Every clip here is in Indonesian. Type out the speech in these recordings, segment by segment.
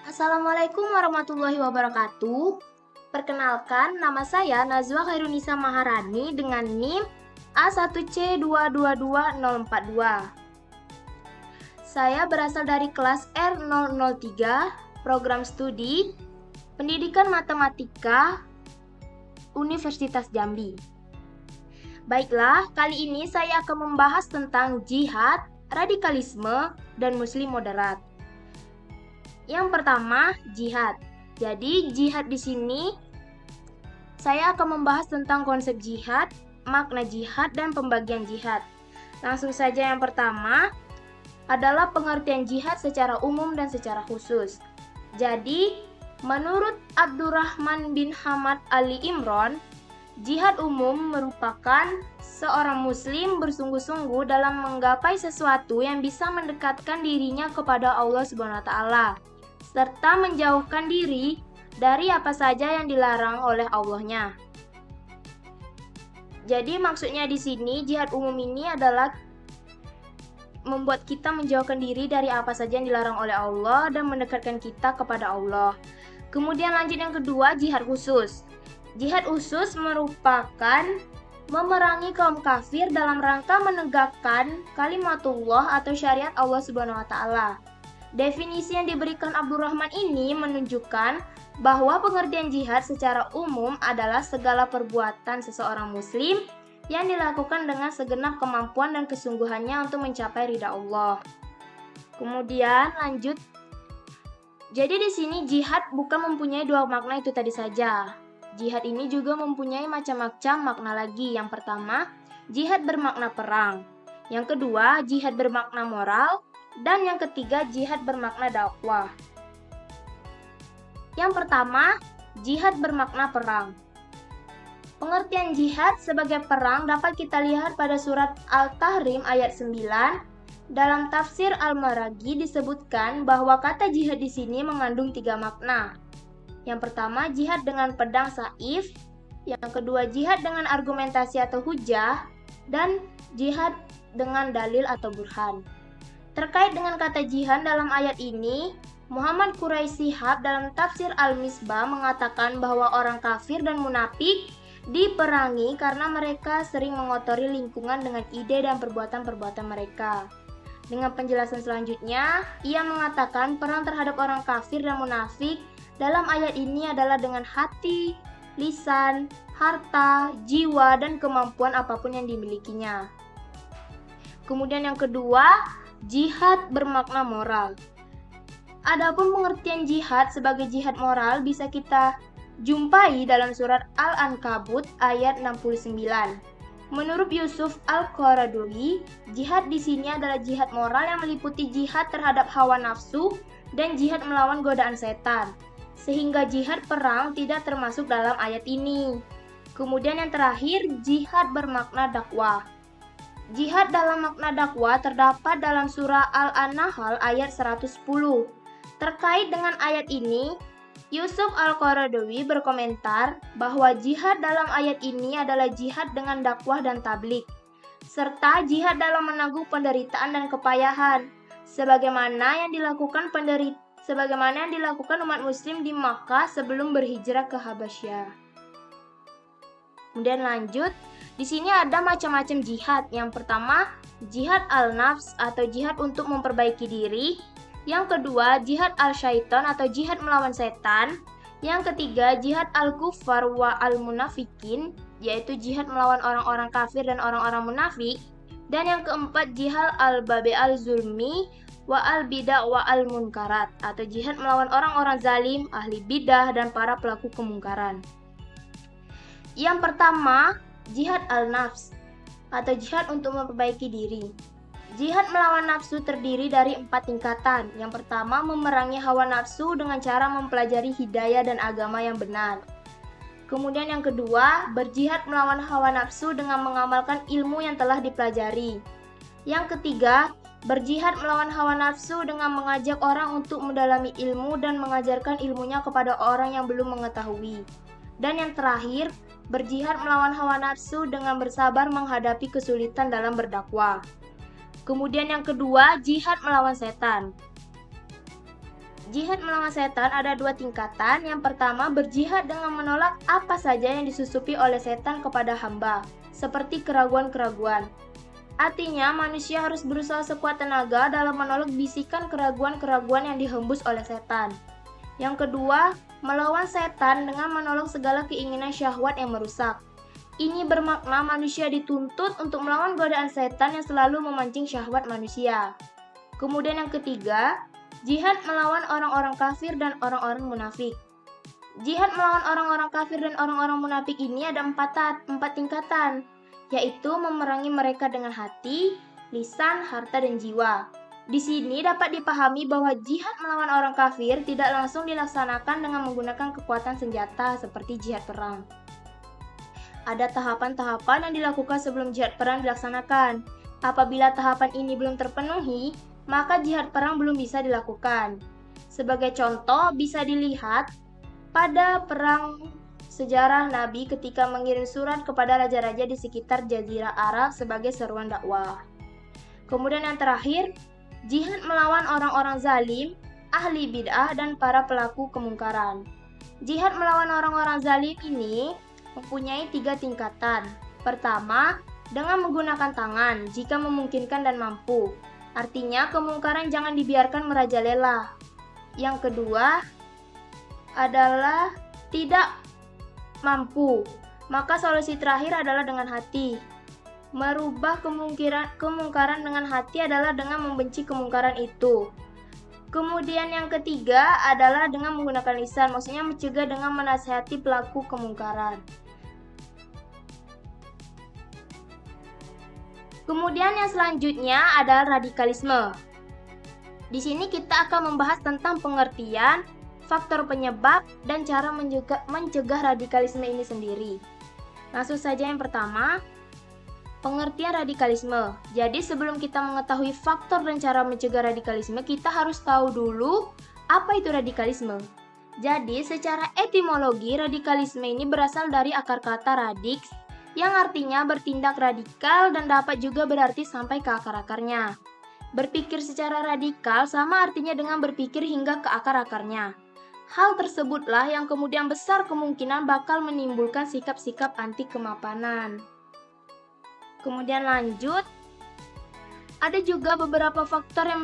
Assalamualaikum warahmatullahi wabarakatuh. Perkenalkan, nama saya Nazwa Khairunisa Maharani dengan NIM A1C222042. Saya berasal dari kelas R003, Program Studi Pendidikan Matematika Universitas Jambi. Baiklah, kali ini saya akan membahas tentang jihad, radikalisme, dan muslim moderat. Yang pertama, jihad. Jadi, jihad di sini saya akan membahas tentang konsep jihad, makna jihad, dan pembagian jihad. Langsung saja yang pertama adalah pengertian jihad secara umum dan secara khusus. Jadi, menurut Abdurrahman bin Hamad Ali Imron, jihad umum merupakan seorang muslim bersungguh-sungguh dalam menggapai sesuatu yang bisa mendekatkan dirinya kepada Allah SWT, serta menjauhkan diri dari apa saja yang dilarang oleh Allahnya. Jadi maksudnya di sini jihad umum ini adalah membuat kita menjauhkan diri dari apa saja yang dilarang oleh Allah dan mendekatkan kita kepada Allah. Kemudian lanjut yang kedua, jihad khusus. Jihad khusus merupakan memerangi kaum kafir dalam rangka menegakkan kalimatullah atau syariat Allah SWT. Definisi yang diberikan Abdurrahman ini menunjukkan bahwa pengertian jihad secara umum adalah segala perbuatan seseorang muslim yang dilakukan dengan segenap kemampuan dan kesungguhannya untuk mencapai ridha Allah. Kemudian lanjut. Jadi di sini jihad bukan mempunyai dua makna itu tadi saja. Jihad ini juga mempunyai macam-macam makna lagi. Yang pertama, jihad bermakna perang. Yang kedua, jihad bermakna moral. Dan yang ketiga, jihad bermakna dakwah. Yang pertama, jihad bermakna perang. Pengertian jihad sebagai perang dapat kita lihat pada surat Al-Tahrim ayat 9. Dalam tafsir Al-Maraghi disebutkan bahwa kata jihad di sini mengandung 3 makna. Yang pertama, jihad dengan pedang saif. Yang kedua, jihad dengan argumentasi atau hujah. Dan jihad dengan dalil atau burhan. Terkait dengan kata jihad dalam ayat ini, Muhammad Quraisy Shihab dalam tafsir Al-Misbah mengatakan bahwa orang kafir dan munafik diperangi karena mereka sering mengotori lingkungan dengan ide dan perbuatan-perbuatan mereka. Dengan penjelasan selanjutnya, ia mengatakan perang terhadap orang kafir dan munafik dalam ayat ini adalah dengan hati, lisan, harta, jiwa, dan kemampuan apapun yang dimilikinya. Kemudian yang kedua, jihad bermakna moral. Adapun pengertian jihad sebagai jihad moral bisa kita jumpai dalam surat Al-Ankabut ayat 69. Menurut Yusuf Al-Qaradawi, jihad di sini adalah jihad moral yang meliputi jihad terhadap hawa nafsu dan jihad melawan godaan setan. Sehingga jihad perang tidak termasuk dalam ayat ini. Kemudian yang terakhir, jihad bermakna dakwah. Jihad dalam makna dakwah terdapat dalam surah Al-Nahl ayat 110. Terkait dengan ayat ini, Yusuf Al-Qaradawi berkomentar bahwa jihad dalam ayat ini adalah jihad dengan dakwah dan tablik, serta jihad dalam menanggung penderitaan dan kepayahan, sebagaimana yang dilakukan umat muslim di Makkah sebelum berhijrah ke Habasyah. Kemudian lanjut. Di sini ada macam-macam jihad. Yang pertama, jihad al-nafs atau jihad untuk memperbaiki diri. Yang kedua, jihad al-syaitan atau jihad melawan setan. Yang ketiga, jihad al-kuffar wa al-munafikin, yaitu jihad melawan orang-orang kafir dan orang-orang munafik. Dan yang keempat, jihad al-babi al-zulmi wa al-bidah wa al-munkarat atau jihad melawan orang-orang zalim, ahli bidah, dan para pelaku kemungkaran. Yang pertama, jihad al-nafs atau jihad untuk memperbaiki diri. Jihad melawan nafsu terdiri dari 4 tingkatan. Yang pertama, memerangi hawa nafsu dengan cara mempelajari hidayah dan agama yang benar. Kemudian yang kedua, berjihad melawan hawa nafsu dengan mengamalkan ilmu yang telah dipelajari. Yang ketiga, berjihad melawan hawa nafsu dengan mengajak orang untuk mendalami ilmu dan mengajarkan ilmunya kepada orang yang belum mengetahui. Dan yang terakhir, berjihad melawan hawa nafsu dengan bersabar menghadapi kesulitan dalam berdakwah. Kemudian yang kedua, jihad melawan setan. Jihad melawan setan ada dua tingkatan. Yang pertama, berjihad dengan menolak apa saja yang disusupi oleh setan kepada hamba, seperti keraguan-keraguan. Artinya, manusia harus berusaha sekuat tenaga dalam menolak bisikan keraguan-keraguan yang dihembus oleh setan. Yang kedua, melawan setan dengan menolak segala keinginan syahwat yang merusak. Ini bermakna manusia dituntut untuk melawan godaan setan yang selalu memancing syahwat manusia. Kemudian yang ketiga, jihad melawan orang-orang kafir dan orang-orang munafik. Jihad melawan orang-orang kafir dan orang-orang munafik ini ada empat tingkatan, yaitu memerangi mereka dengan hati, lisan, harta, dan jiwa. Di sini dapat dipahami bahwa jihad melawan orang kafir tidak langsung dilaksanakan dengan menggunakan kekuatan senjata seperti jihad perang. Ada tahapan-tahapan yang dilakukan sebelum jihad perang dilaksanakan. Apabila tahapan ini belum terpenuhi, maka jihad perang belum bisa dilakukan. Sebagai contoh, bisa dilihat pada perang sejarah Nabi ketika mengirim surat kepada raja-raja di sekitar Jazirah Arab sebagai seruan dakwah. Kemudian yang terakhir, jihad melawan orang-orang zalim, ahli bid'ah, dan para pelaku kemungkaran. Jihad melawan orang-orang zalim ini mempunyai 3 tingkatan. Pertama, dengan menggunakan tangan jika memungkinkan dan mampu. Artinya, kemungkaran jangan dibiarkan merajalela. Yang kedua adalah tidak mampu. Maka solusi terakhir adalah dengan hati. Merubah kemungkaran dengan hati adalah dengan membenci kemungkaran itu. Kemudian yang ketiga adalah dengan menggunakan lisan, maksudnya mencegah dengan menasihati pelaku kemungkaran. Kemudian yang selanjutnya adalah radikalisme. Di sini kita akan membahas tentang pengertian, faktor penyebab, dan cara mencegah radikalisme ini sendiri. Langsung saja yang pertama, pengertian radikalisme. Jadi sebelum kita mengetahui faktor dan cara mencegah radikalisme, kita harus tahu dulu apa itu radikalisme. Jadi secara etimologi, radikalisme ini berasal dari akar kata radix, yang artinya bertindak radikal dan dapat juga berarti sampai ke akar-akarnya. Berpikir secara radikal sama artinya dengan berpikir hingga ke akar-akarnya. Hal tersebutlah yang kemudian besar kemungkinan bakal menimbulkan sikap-sikap anti kemapanan. Kemudian lanjut, ada juga beberapa faktor yang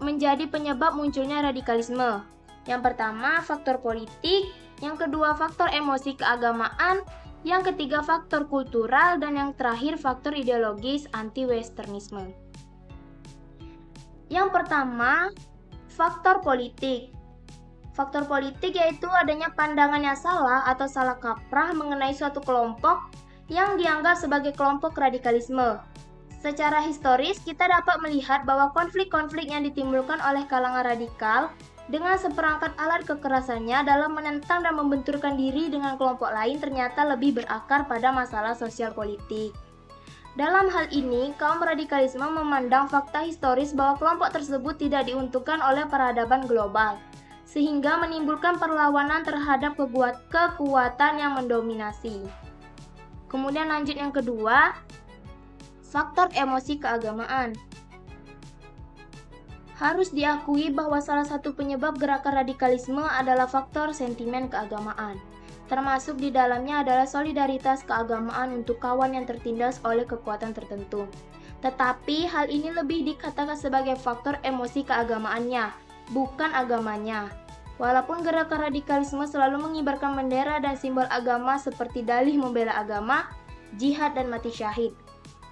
menjadi penyebab munculnya radikalisme. Yang pertama, faktor politik. Yang kedua, faktor emosi keagamaan. Yang ketiga, faktor kultural. Dan yang terakhir, faktor ideologis anti-westernisme. Yang pertama, faktor politik. Faktor politik yaitu adanya pandangan yang salah atau salah kaprah mengenai suatu kelompok yang dianggap sebagai kelompok radikalisme. Secara historis, kita dapat melihat bahwa konflik-konflik yang ditimbulkan oleh kalangan radikal dengan seperangkat alat kekerasannya dalam menentang dan membenturkan diri dengan kelompok lain ternyata lebih berakar pada masalah sosial politik. Dalam hal ini, kaum radikalisme memandang fakta historis bahwa kelompok tersebut tidak diuntungkan oleh peradaban global, sehingga menimbulkan perlawanan terhadap kekuatan yang mendominasi. Kemudian lanjut yang kedua, faktor emosi keagamaan. Harus diakui bahwa salah satu penyebab gerakan radikalisme adalah faktor sentimen keagamaan. Termasuk di dalamnya adalah solidaritas keagamaan untuk kawan yang tertindas oleh kekuatan tertentu. Tetapi hal ini lebih dikatakan sebagai faktor emosi keagamaannya, bukan agamanya. Walaupun gerakan radikalisme selalu mengibarkan bendera dan simbol agama seperti dalih membela agama, jihad, dan mati syahid.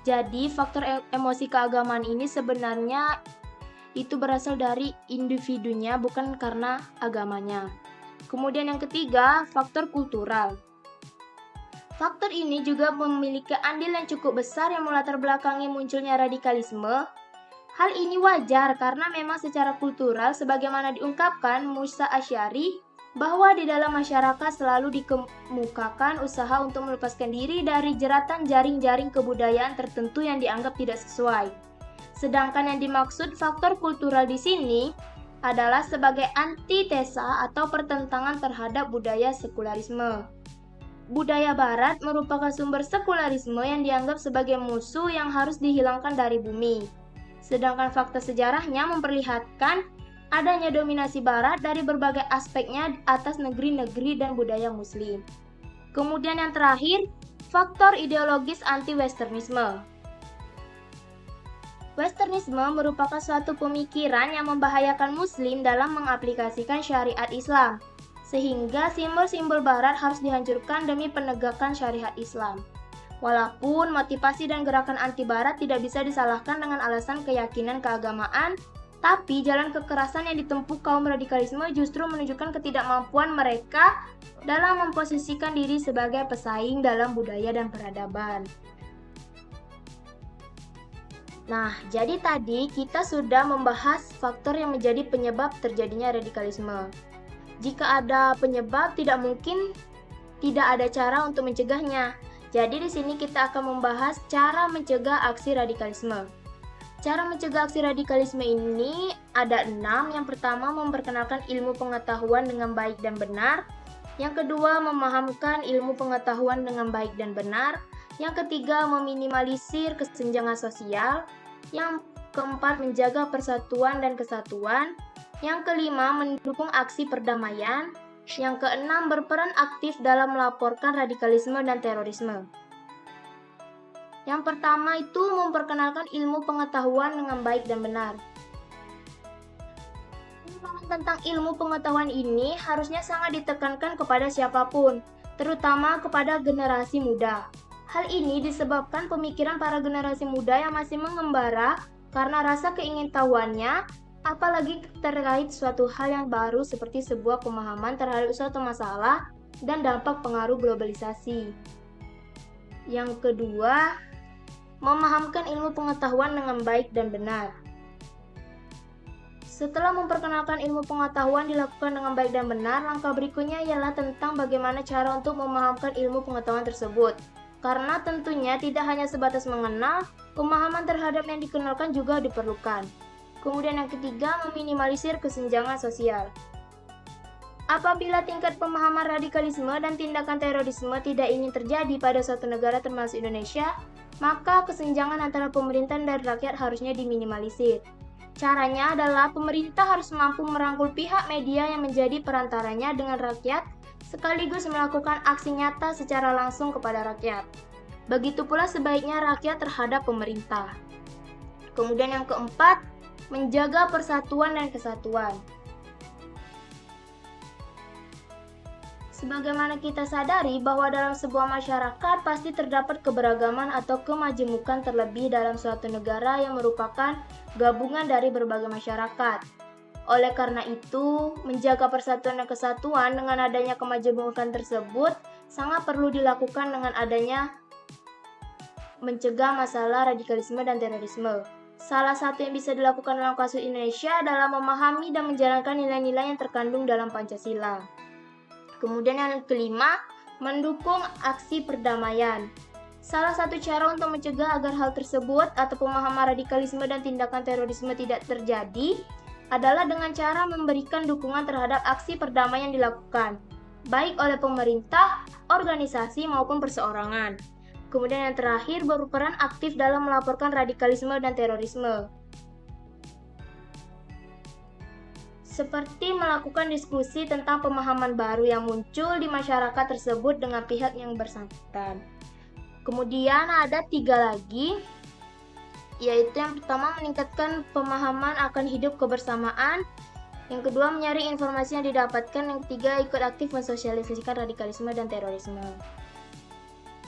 Jadi faktor emosi keagamaan ini sebenarnya itu berasal dari individunya, bukan karena agamanya. Kemudian yang ketiga, faktor kultural. Faktor ini juga memiliki andil yang cukup besar yang melatar belakangi munculnya radikalisme. Hal ini wajar karena memang secara kultural sebagaimana diungkapkan Musa Asy'ari bahwa di dalam masyarakat selalu dikemukakan usaha untuk melepaskan diri dari jeratan jaring-jaring kebudayaan tertentu yang dianggap tidak sesuai. Sedangkan yang dimaksud faktor kultural di sini adalah sebagai antitesa atau pertentangan terhadap budaya sekularisme. Budaya barat merupakan sumber sekularisme yang dianggap sebagai musuh yang harus dihilangkan dari bumi. Sedangkan fakta sejarahnya memperlihatkan adanya dominasi Barat dari berbagai aspeknya atas negeri-negeri dan budaya Muslim. Kemudian yang terakhir, faktor ideologis anti-Westernisme. Westernisme merupakan suatu pemikiran yang membahayakan Muslim dalam mengaplikasikan syariat Islam, sehingga simbol-simbol Barat harus dihancurkan demi penegakan syariat Islam. Walaupun motivasi dan gerakan anti-Barat tidak bisa disalahkan dengan alasan keyakinan keagamaan, tapi jalan kekerasan yang ditempuh kaum radikalisme justru menunjukkan ketidakmampuan mereka dalam memposisikan diri sebagai pesaing dalam budaya dan peradaban. Nah, jadi tadi kita sudah membahas faktor yang menjadi penyebab terjadinya radikalisme. Jika ada penyebab, tidak mungkin tidak ada cara untuk mencegahnya. Jadi di sini kita akan membahas cara mencegah aksi radikalisme. Cara mencegah aksi radikalisme ini ada 6. Yang pertama, memperkenalkan ilmu pengetahuan dengan baik dan benar. Yang kedua, memahamkan ilmu pengetahuan dengan baik dan benar. Yang ketiga, meminimalisir kesenjangan sosial. Yang keempat, menjaga persatuan dan kesatuan. Yang kelima, mendukung aksi perdamaian. Yang keenam, berperan aktif dalam melaporkan radikalisme dan terorisme. Yang pertama itu memperkenalkan ilmu pengetahuan dengan baik dan benar. Pemahaman tentang ilmu pengetahuan ini harusnya sangat ditekankan kepada siapapun, terutama kepada generasi muda. Hal ini disebabkan pemikiran para generasi muda yang masih mengembara karena rasa keingintahuannya, apalagi terkait suatu hal yang baru seperti sebuah pemahaman terhadap suatu masalah dan dampak pengaruh globalisasi. Yang kedua, memahamkan ilmu pengetahuan dengan baik dan benar. Setelah memperkenalkan ilmu pengetahuan dilakukan dengan baik dan benar, langkah berikutnya ialah tentang bagaimana cara untuk memahamkan ilmu pengetahuan tersebut. Karena tentunya tidak hanya sebatas mengenal, pemahaman terhadap yang dikenalkan juga diperlukan. Kemudian yang ketiga, meminimalisir kesenjangan sosial. Apabila tingkat pemahaman radikalisme dan tindakan terorisme tidak ingin terjadi pada suatu negara termasuk Indonesia, maka kesenjangan antara pemerintah dan rakyat harusnya diminimalisir. Caranya adalah pemerintah harus mampu merangkul pihak media yang menjadi perantaranya dengan rakyat, sekaligus melakukan aksi nyata secara langsung kepada rakyat. Begitu pula sebaiknya rakyat terhadap pemerintah. Kemudian yang keempat, menjaga persatuan dan kesatuan. Sebagaimana kita sadari bahwa dalam sebuah masyarakat pasti terdapat keberagaman atau kemajemukan terlebih dalam suatu negara yang merupakan gabungan dari berbagai masyarakat. Oleh karena itu, menjaga persatuan dan kesatuan dengan adanya kemajemukan tersebut sangat perlu dilakukan dengan adanya mencegah masalah radikalisme dan terorisme. Salah satu yang bisa dilakukan dalam kasus Indonesia adalah memahami dan menjalankan nilai-nilai yang terkandung dalam Pancasila. Kemudian yang kelima, mendukung aksi perdamaian. Salah satu cara untuk mencegah agar hal tersebut atau pemahaman radikalisme dan tindakan terorisme tidak terjadi adalah dengan cara memberikan dukungan terhadap aksi perdamaian yang dilakukan, baik oleh pemerintah, organisasi, maupun perseorangan. Kemudian yang terakhir, berperan aktif dalam melaporkan radikalisme dan terorisme. Seperti melakukan diskusi tentang pemahaman baru yang muncul di masyarakat tersebut dengan pihak yang bersangkutan. Kemudian ada 3 lagi, yaitu yang pertama meningkatkan pemahaman akan hidup kebersamaan, yang kedua menyaring informasi yang didapatkan, yang ketiga ikut aktif mensosialisasikan radikalisme dan terorisme.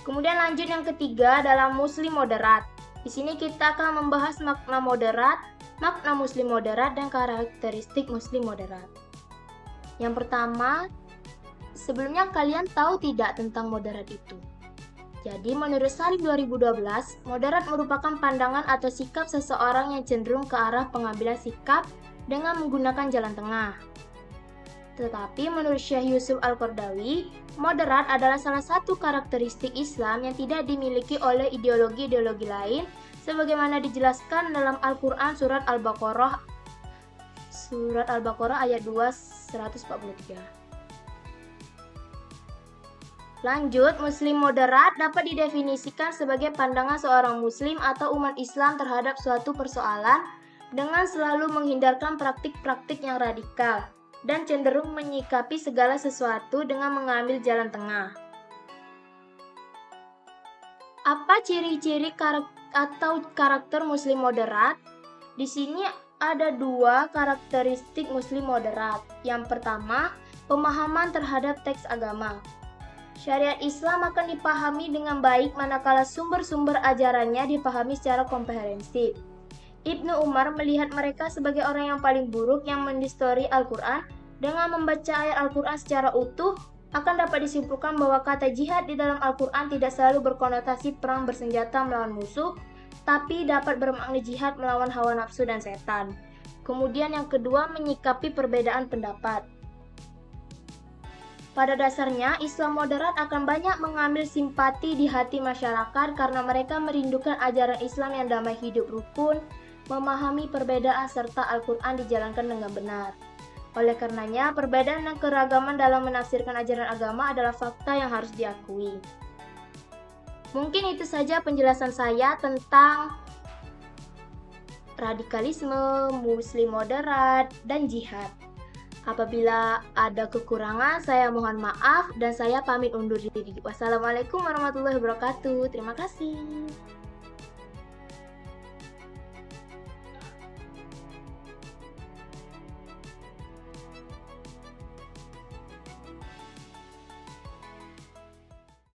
Kemudian lanjut yang ketiga dalam Muslim moderat. Di sini kita akan membahas makna moderat, makna Muslim moderat, dan karakteristik Muslim moderat. Yang pertama, sebelumnya kalian tahu tidak tentang moderat itu? Jadi menurut Salim 2012, moderat merupakan pandangan atau sikap seseorang yang cenderung ke arah pengambilan sikap dengan menggunakan jalan tengah. Tetapi menurut Syekh Yusuf Al-Qaradawi, moderat adalah salah satu karakteristik Islam yang tidak dimiliki oleh ideologi-ideologi lain, sebagaimana dijelaskan dalam Al-Quran surat Al-Baqarah ayat 243. Lanjut, Muslim moderat dapat didefinisikan sebagai pandangan seorang Muslim atau umat Islam terhadap suatu persoalan dengan selalu menghindarkan praktik-praktik yang radikal dan cenderung menyikapi segala sesuatu dengan mengambil jalan tengah. Apa ciri-ciri karakter Muslim moderat? Di sini ada dua karakteristik Muslim moderat. Yang pertama, pemahaman terhadap teks agama. Syariat Islam akan dipahami dengan baik manakala sumber-sumber ajarannya dipahami secara komprehensif. Ibnu Umar melihat mereka sebagai orang yang paling buruk yang mendistori Al-Quran. Dengan membaca ayat Al-Quran secara utuh, akan dapat disimpulkan bahwa kata jihad di dalam Al-Quran tidak selalu berkonotasi perang bersenjata melawan musuh, tapi dapat bermakna jihad melawan hawa nafsu dan setan. Kemudian yang kedua, menyikapi perbedaan pendapat. Pada dasarnya, Islam moderat akan banyak mengambil simpati di hati masyarakat karena mereka merindukan ajaran Islam yang damai hidup rukun, memahami perbedaan serta Al-Quran dijalankan dengan benar. Oleh karenanya, perbedaan dan keragaman dalam menafsirkan ajaran agama adalah fakta yang harus diakui. Mungkin itu saja penjelasan saya tentang radikalisme, Muslim moderat, dan jihad. Apabila ada kekurangan, saya mohon maaf dan saya pamit undur diri. Wassalamualaikum warahmatullahi wabarakatuh. Terima kasih.